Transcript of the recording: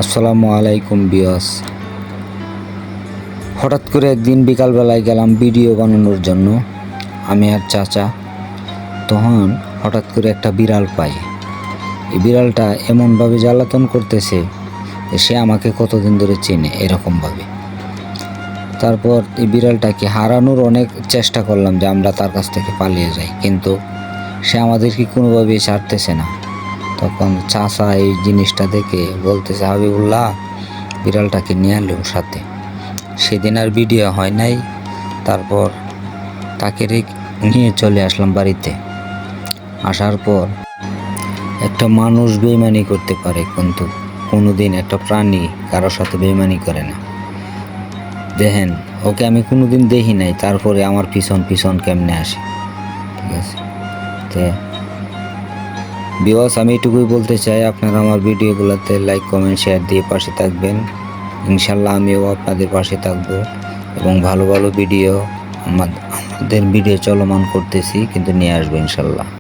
আসসালামু আলাইকুম বিয়স। হঠাৎ করে একদিন বিকালবেলায় গেলাম ভিডিও বানানোর জন্য, আমি আর চাচা। তখন হঠাৎ করে একটা বিড়াল পাই। এই বিড়ালটা এমনভাবে জ্বালাতন করতেছে যে সে আমাকে কতদিন ধরে চেনে এরকমভাবে। তারপর এই বিড়ালটাকে হারানোর অনেক চেষ্টা করলাম যে আমরা তার কাছ থেকে পালিয়ে যাই, কিন্তু সে আমাদেরকে কোনোভাবেই ছাড়তেছে না। তখন চাচা এই জিনিসটা দেখে বলতেছে, হাবিবুল্লাহ বিড়ালটাকে নিয়ে এলো সাথে। সেদিন আর ভিডিও হয় নাই। তারপর তাকে নিয়ে চলে আসলাম বাড়িতে। আসার পর একটা মানুষ বেইমানি করতে পারে, কিন্তু কোনোদিন একটা প্রাণী কারোর সাথে বেইমানি করে না। দেখেন, ওকে আমি কোনোদিন দেখি নাই, তারপরে আমার পিছন পিছন কেমনে আসে। ঠিক আছে, তো ভিউয়ার্স, আমি এটুকুই বলতে চাই, আপনারা আমার ভিডিওগুলোতে লাইক কমেন্ট শেয়ার দিয়ে পাশে থাকবেন। ইনশাল্লাহ আমিও আপনাদের পাশে থাকবো এবং ভালো ভালো ভিডিও আমাদের ভিডিও চলমান করতেছি, কিন্তু নিয়ে আসবো ইনশাল্লাহ।